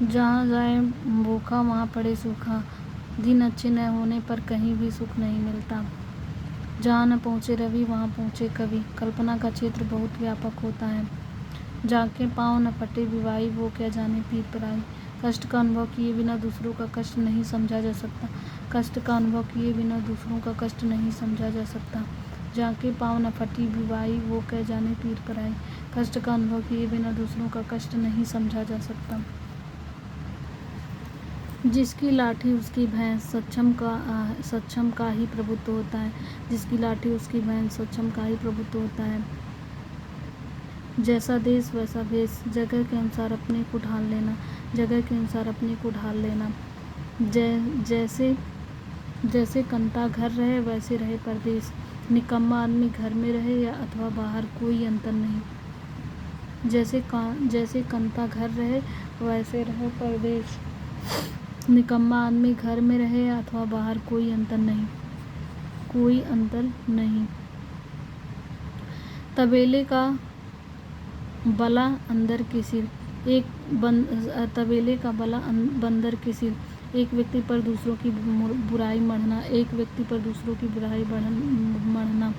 जहाँ जाए भूखा वहाँ पड़े सूखा, दिन अच्छे न होने पर कहीं भी सुख नहीं मिलता। जहाँ न पहुँचे रवि वहाँ पहुँचे कवि। कल्पना का क्षेत्र बहुत व्यापक होता है। जाके पाँव न फटे विवाही वो क्या जाने पीर पराई। कष्ट का अनुभव किए बिना दूसरों का कष्ट नहीं समझा जा सकता। कष्ट का अनुभव किए बिना दूसरों का कष्ट नहीं समझा जा सकता। जाके पाँव न फटी विवाही वो क्या जाने पीर पराई। कष्ट का अनुभव किए बिना दूसरों का कष्ट नहीं समझा जा सकता। जिसकी लाठी उसकी भैंस, सक्षम का ही प्रभुत्व होता है। जिसकी लाठी उसकी भैंस, सक्षम का ही प्रभुत्व होता है। जैसा देश वैसा भेष, जगह के अनुसार अपने को ढाल लेना। जगह के अनुसार अपने को ढाल लेना। जैसे कंता घर रहे वैसे रहे परदेश। निकम्मा आदमी घर में रहे या अथवा बाहर कोई अंतर नहीं। जैसे कंता घर रहे वैसे रहे परदेश। निकम्मा आदमी घर में रहे या अथवा बाहर कोई अंतर नहीं। तबेले का बला अंदर के सिर, तबेले का बला बंदर के सिर। एक व्यक्ति पर दूसरों की बुराई मढ़ना, एक व्यक्ति पर दूसरों की बुराई मढ़ना।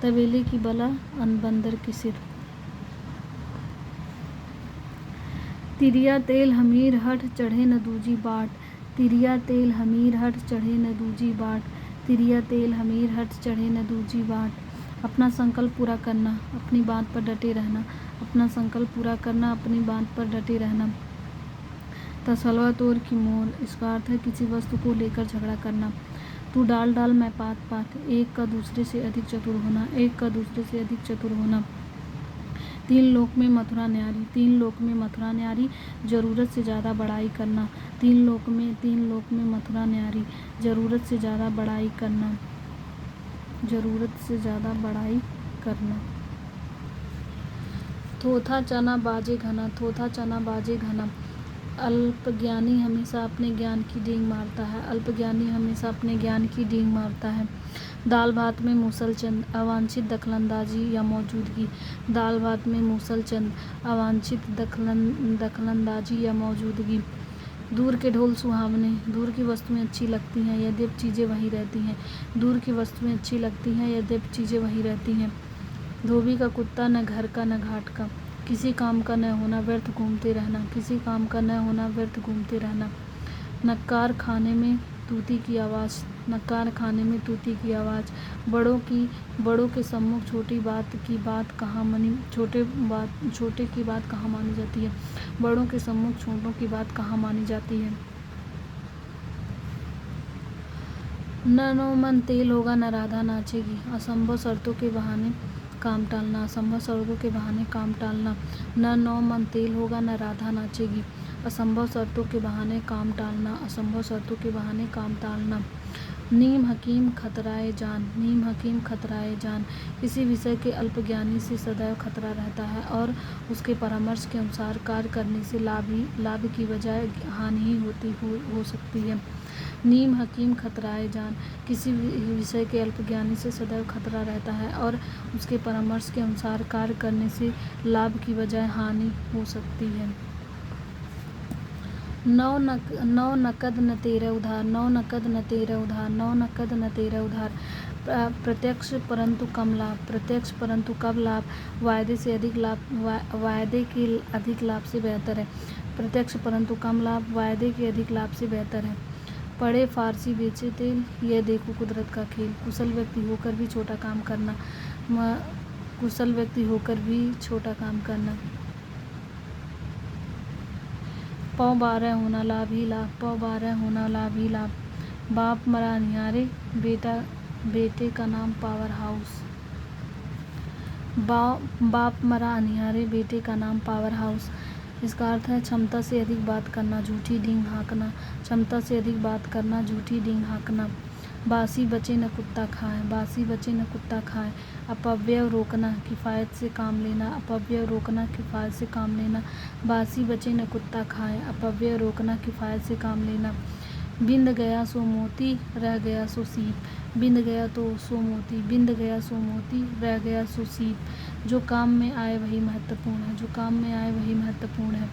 तबेले की बला बंदर के सिर। तिरिया तेल हमीर हठ चढ़े न दूजी बाट। तिरिया तेल हमीर हठ चढ़े न दूजी बाट। तिरिया तेल हमीर हठ चढ़े न दूजी बाट। अपना संकल्प पूरा करना, अपनी बात पर डटे रहना। अपना संकल्प पूरा करना, अपनी बात पर डटे रहना। तसलवा तोड़ की मोर, इसका अर्थ है किसी वस्तु को लेकर झगड़ा करना। तू डाल डाल मैं पात पात, एक का दूसरे से अधिक चतुर होना। एक का दूसरे से अधिक चतुर होना। तीन लोक में मथुरा न्यारी, तीन लोक में मथुरा न्यारी, जरूरत से ज़्यादा बड़ाई करना। तीन लोक में मथुरा न्यारी, जरूरत से ज़्यादा बड़ाई करना। जरूरत से ज़्यादा बड़ाई करना। थोथा चना बाजे घना, थोथा चना बाजे घना। अल्पज्ञानी हमेशा अपने ज्ञान की डींग मारता है। अल्पज्ञानी हमेशा अपने ज्ञान की डींग मारता है। दाल भात में मूसलचंद, अवांछित दखलंदाजी या मौजूदगी। दाल भात में मूसलचंद, अवांछित दखलंदाजी या मौजूदगी। दूर के ढोल सुहावने, दूर की वस्तुएं अच्छी लगती हैं यद्यपि चीज़ें वहीं रहती हैं। दूर की वस्तुएं अच्छी लगती हैं यद्यपि चीज़ें वहीं रहती हैं। धोबी का कुत्ता न घर का न घाट का। किसी काम का न होना, व्यर्थ घूमते रहना। किसी काम का न होना, व्यर्थ घूमते रहना। नक्कार खाने में तूती की आवाज़, नक्कार खाने में तूती की आवाज़। बड़ों के सम्मुख छोटी बात की बात कहाँ मानी, छोटे की बात कहाँ मानी जाती है। बड़ों के सम्मुख छोटों की बात कहाँ मानी जाती है। न नौ मन तेल होगा न राधा नाचेगी। असंभव शर्तों के बहाने काम टालना, असंभव शर्तों के बहाने काम टालना। न नौ मन तेल होगा न राधा नाचेगी। असंभव शर्तों के बहाने काम टालना, असंभव शर्तों के बहाने काम टालना। नीम हकीम खतराए जान, नीम हकीम खतराए जान। किसी विषय के अल्पज्ञानी से सदैव खतरा रहता है और उसके परामर्श के अनुसार कार्य करने से लाभ की बजाय हानि ही हो सकती है। नीम हकीम खतराए जान। किसी विषय के अल्पज्ञानी से सदैव खतरा रहता है और उसके परामर्श के अनुसार कार्य करने से लाभ की बजाय हानि हो सकती है। नौ नकद न तेरह उधार, नौ नकद न तेरह उधार, नौ नकद न तेरह उधार। प्रत्यक्ष परंतु कम लाभ, प्रत्यक्ष परंतु कम लाभ। वायदे के अधिक लाभ से बेहतर है। प्रत्यक्ष परंतु कम लाभ, वायदे के अधिक लाभ से बेहतर है। पढ़े फारसी बेचे तेल, यह देखो कुदरत का खेल। कुशल व्यक्ति होकर भी छोटा काम करना, कुशल व्यक्ति होकर भी छोटा काम करना। पौ 12 होना लाभ ही लाभ, पौ 12 होना लाभ ही लाभ। बाप मरा निहारे, बेटे का नाम पावर हाउस। बाप मरा अनिहारे, बेटे का नाम पावर हाउस। इसका अर्थ है क्षमता से अधिक बात करना, झूठी डींग हाँकना। क्षमता से अधिक बात करना, झूठी डींग हाँकना। बासी बचे न कुत्ता खाए, बासी बचे न कुत्ता खाए। अपव्यय रोकना, किफ़ायत से काम लेना, अपव्यय रोकना, किफ़ायत से काम लेना। बासी बचे न कुत्ता खाए, अपव्यय रोकना, किफ़ायत से काम लेना। बिंद गया सो मोती, रह गया सो सीप। बिंद गया तो सो मोती, बिंद गया सो मोती, रह गया सो सीप। जो काम में आए वही महत्वपूर्ण है, जो काम में आए वही महत्वपूर्ण है।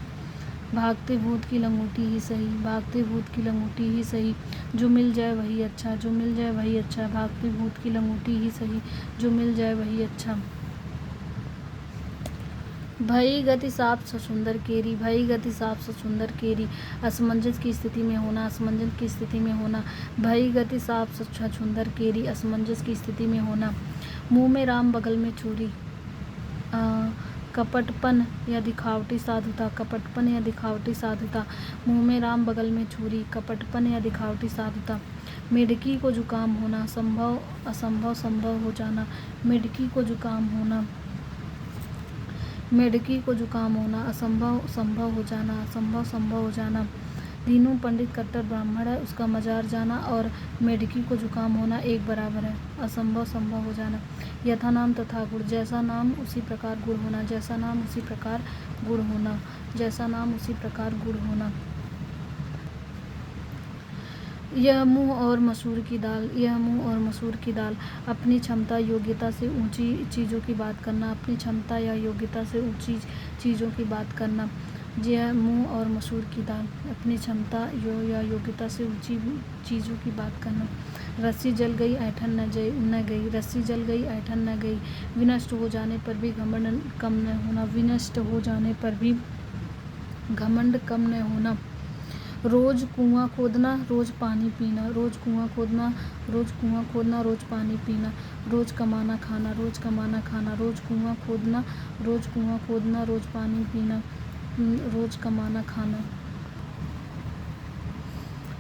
भागते भूत की लंगोटी ही सही, भागते भूत की लंगोटी ही सही, जो मिल जाए वही अच्छा, जो मिल जाए वही अच्छा, भागते भूत की लंगोटी ही सही, जो मिल जाए वही अच्छा। भई गति साफ ससुंदर केरी, भई गति साफ ससुंदर केरी, असमंजस की स्थिति में होना, असमंजस की स्थिति में होना, भई गति साफ ससुंदर केरी, असमंजस की स्थिति में होना। मुंह में राम बगल में छुरी, कपटपन या दिखावटी साधुता, कपटपन या दिखावटी साधुता, मुंह में राम बगल में छुरी, कपटपन या दिखावटी साधुता। मेढकी को जुकाम होना, संभव असंभव संभव हो जाना, मेढकी को जुकाम होना, मेढकी को जुकाम होना, असंभव संभव हो जाना, असंभव संभव हो जाना। दीनू पंडित कट्टर ब्राह्मण है, उसका मजार जाना और मेढकी को जुकाम होना एक बराबर है, असंभव संभव हो जाना। यथा नाम तथा गुण, जैसा नाम उसी प्रकार गुण होना, जैसा नाम उसी प्रकार गुण होना, जैसा नाम उसी प्रकार गुण होना। यह मूंग और मसूर की दाल, यह मूंग और मसूर की दाल, अपनी क्षमता योग्यता से ऊंची चीज़ों की बात करना, अपनी क्षमता या योग्यता से ऊंची चीज़ों की बात करना। यह मूंग और मसूर की दाल, अपनी क्षमता या योग्यता से ऊंची चीज़ों की बात करना। रस्सी जल गई ऐठन न गई, रस्सी जल गई ऐठन न गई, विनष्ट हो जाने पर भी घमंड कम न होना, विनष्ट हो जाने पर भी घमंड कम न होना। रोज कुआं खोदना, रोज पानी पीना, रोज कुआं खोदना, रोज कुआं खोदना, रोज पानी पीना। रोज कमाना खाना, रोज कमाना खाना, रोज कुआं खोदना, रोज कुआं खोदना, रोज पानी पीना, रोज कमाना खाना।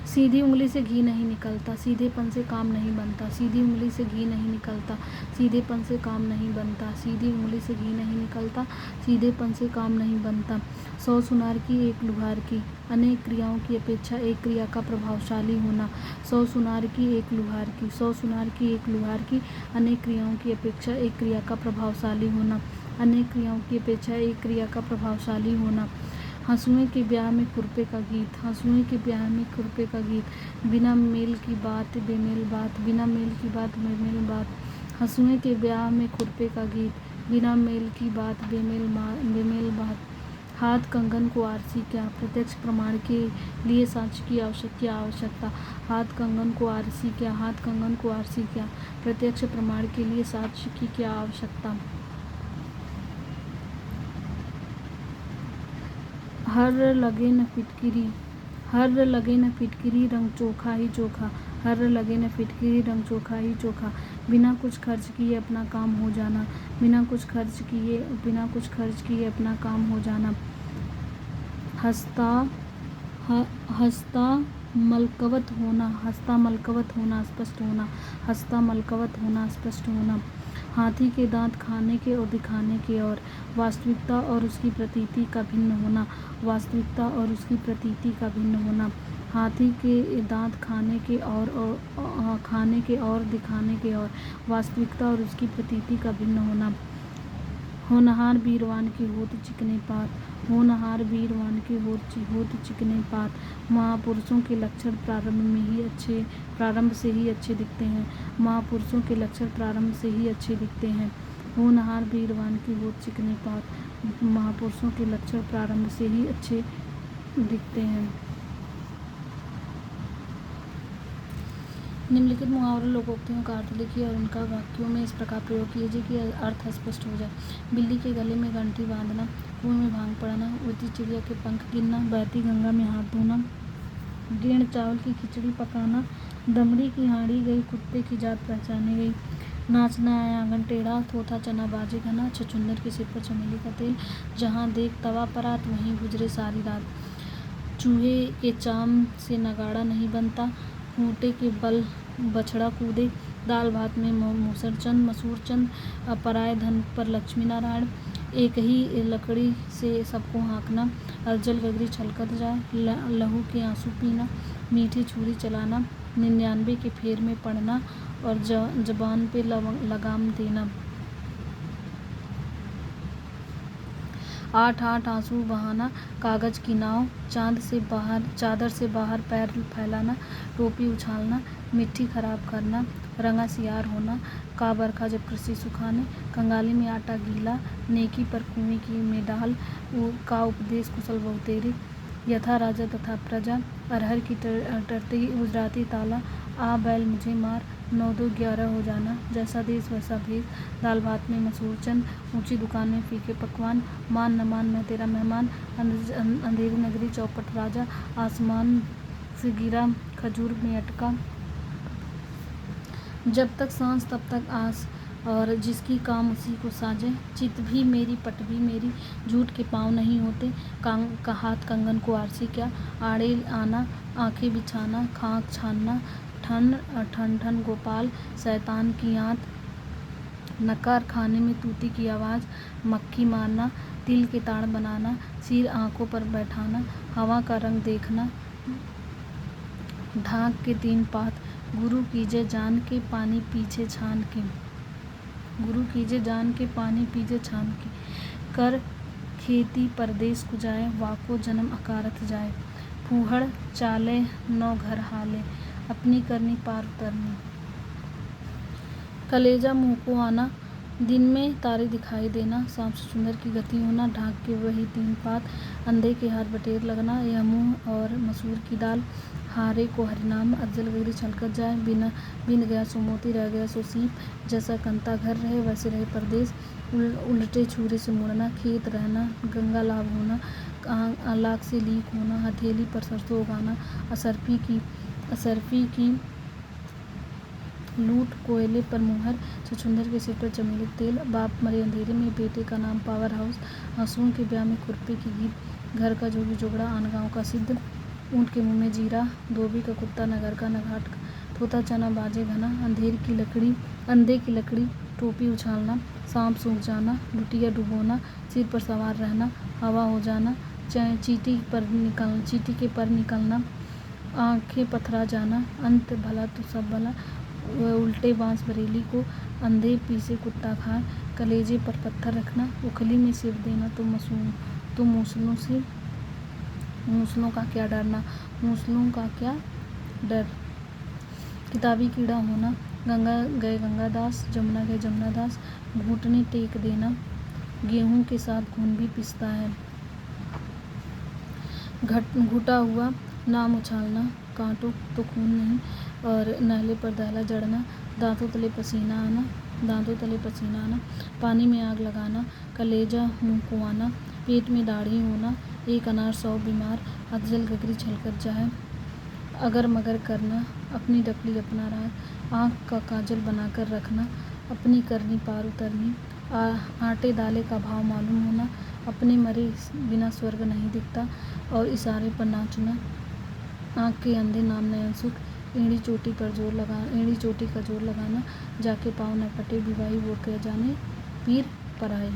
सीधी उंगली से घी नहीं निकलता, सीधेपन से काम नहीं बनता, सीधी उंगली से घी नहीं निकलता, सीधेपन से काम नहीं बनता, सीधी उंगली से घी नहीं निकलता, सीधेपन से काम नहीं बनता। 100 सुनार की एक लुहार की, अनेक क्रियाओं की अपेक्षा एक क्रिया का प्रभावशाली होना। 100 सुनार की एक लुहार की, 100 सुनार की एक लुहार की, अनेक क्रियाओं की अपेक्षा एक क्रिया का प्रभावशाली होना, अनेक क्रियाओं की अपेक्षा एक क्रिया का प्रभावशाली होना। हंसुए के ब्याह में खुरपे का गीत, हंसुए के ब्याह में खुरपे का गीत, बिना मेल की बात बेमेल बात, बिना मेल की बात बेमेल बात। हंसुए के ब्याह में खुरपे का गीत, बिना मेल की बात बेमेल बात। हाथ कंगन को आरसी क्या, प्रत्यक्ष प्रमाण के लिए साक्ष्य की आवश्यकता। हाथ कंगन को आरसी क्या, हाथ कंगन को आरसी क्या, प्रत्यक्ष प्रमाण के लिए साक्ष्य की क्या आवश्यकता। हर लगे न फिटकिरी, हर लगे न फिटकिरी, रंग चोखा ही चोखा, हर लगे न फिटकिरी, रंग चोखा ही चोखा। बिना कुछ खर्च किए अपना काम हो जाना, बिना कुछ खर्च किए अपना काम हो जाना। हंसता मलकवत होना, हंसता मलकवत होना, स्पष्ट होना, हंसता मलकवत होना, स्पष्ट होना। हाथी के दांत खाने के और दिखाने के और, वास्तविकता और उसकी प्रतीति का भिन्न होना, वास्तविकता और उसकी प्रतीति का भिन्न होना। हाथी के दांत खाने के और दिखाने के और, वास्तविकता और उसकी प्रतीति का भिन्न होना। होनहार बीरवान की होत चिकने पात, होनहार बीरवान की होत चिकने पात। महापुरुषों के लक्षण प्रारंभ से ही अच्छे दिखते हैं, महापुरुषों के लक्षण प्रारंभ से ही अच्छे दिखते हैं। होनहार बीरवान की होत चिकने पात, महापुरुषों के लक्षण प्रारंभ से ही अच्छे दिखते हैं। निम्नलिखित मुहावरों लोकोक्तियों का अर्थ लिखिए और उनका वाक्यों में इस प्रकार प्रयोग कीजिए कि अर्थ स्पष्ट हो जाए। बिल्ली के गले में घंटी बांधना, कुएं में भांग पड़ना, उड़ती चिड़िया के पंख गिनना, बहती गंगा में हाथ धोना, गेंद चावल की खिचड़ी पकाना, दमड़ी की हांडी गई, कुत्ते की जात पहचानी गई, नाचना आया आंगन टेढ़ा, थोथा चना बाजे घना, छछूंदर के सिर पर चमेली का तेल, जहाँ देख तवा परात वहीं गुजरे सारी रात, चूहे के चाम से नगाड़ा नहीं बनता, खूंटे के बल बछड़ा कूदे, दाल भात में मूसरचंद मसूरचंद, पराए धन पर लक्ष्मी नारायण, एक ही लकड़ी से सबको हाँकना, अरजल गगरी छलकत जाए, लहू के आंसू पीना, मीठी छुरी चलाना, 99 के फेर में पड़ना और जबान पे लगाम देना। 8 आंसू बहाना, कागज की नाव, चादर से बाहर पैर फैलाना, टोपी उछालना, मिट्टी खराब करना, रंगा सियार होना, का बरखा जब कृषि सुखाने, कंगाली में आटा गीला, नेकी पर कुएं की में डाल, का उपदेश कुशल बहुतेरे, यथा राजा तथा प्रजा, अरहर की टरती गुजराती ताला, आ बैल मुझे मार, 9-2-11 हो जाना, जैसा देश वैसा भेष, दाल भात में मसूर चंद, ऊंची दुकान में फीके पकवान, मान न मान मैं तेरा मेहमान, अंधेरी नगरी चौपट राजा, आसमान से गिरा खजूर में अटका, जब तक सांस तब तक आस, और जिसकी काम उसी को साजे, चित भी मेरी पट भी मेरी, झूठ के पाँव नहीं होते, हाथ कंगन को आरसी क्या, आड़े आना आंखें बिछाना, खाक छानना, ठन ठन ठन गोपाल, शैतान की आंत, नकार खाने में तूती की आवाज़, मक्खी मारना, तिल के ताड़ बनाना, सिर आंखों पर बैठाना, हवा का रंग देखना, ढाक के 3 पात, गुरु कीजे जान के पानी पीछे छान के, गुरु कीजे जान के पानी पीछे छान के, कर खेती परदेस को जाए, वाको जन्म अकारथ जाए, फूहड़ चाले 9 घर हाले, अपनी करनी पार उतरनी, कलेजा मुँह को आना, दिन में तारे दिखाई देना, सांप से सुंदर की गति होना, ढाक के वही 3 पात, अंधे के हाथ बटेर लगना, यह मुँह और मसूर की दाल, हारे को हरिनाम, अफजल गगरी छलकत जाए, बिन गया सो मोती, रह गया सो सीप, जैसा कंता घर रहे वैसे रहे परदेस, उल्टे छुरे से मुड़ना, खेत रहना, गंगा लाभ होना, लाख से लीक होना, हथेली पर सरसों उगाना, असरफी की लूट, कोयले पर मुहर, छछूंदर के सिर पर चमेली तेल, बाप मरे अंधेरे में, बेटे का नाम पावर हाउस, हंसुओं के ब्याह में खुरपे की गीत, घर का जोगी जोगड़ा आन गाँव का सिद्ध, ऊँट के मुंह में जीरा, धोबी का कुत्ता न घर का न घाट का, तोता चना बाजे घना, अंधे की लकड़ी, टोपी उछालना, सांप सूख जाना, लुटिया डुबोना, सिर पर सवार रहना, हवा हो जाना, चींटी के पर निकलना, आंखें पथरा जाना, अंत भला तो सब भला, उल्टे बांस बरेली को, अंधे पीसे कुत्ता खाए, कलेजे पर पत्थर रखना, उखली में सिर देना, तो मूसलों का क्या डरना, मूसलों का क्या डर, किताबी कीड़ा होना, गंगा गए गंगादास, जमुना गए जमुनादास, घुटने टेक देना, गेहूं के साथ खून भी पिसता है, घुटा हुआ नाम उछालना, कांटों तो खून नहीं, और नहले पर दहला जड़ना, दांतों तले पसीना आना, पानी में आग लगाना, कलेजा मुंह को आना, पेट में दाढ़ी होना, 1 अनार 100 बीमार, अफजल गगरी छलकत जाए, अगर मगर करना, अपनी डकली अपना राज, आँख का काजल बनाकर रखना, अपनी करनी पार उतरनी, आटे दाले का भाव मालूम होना, अपने मरे बिना स्वर्ग नहीं दिखता, और इशारे पर नाचना, आँख के अंधे नाम नयन सुख, एड़ी चोटी का जोर लगाना, जाके पाँव न कटे विवाही वो कह जाने पीर पराए।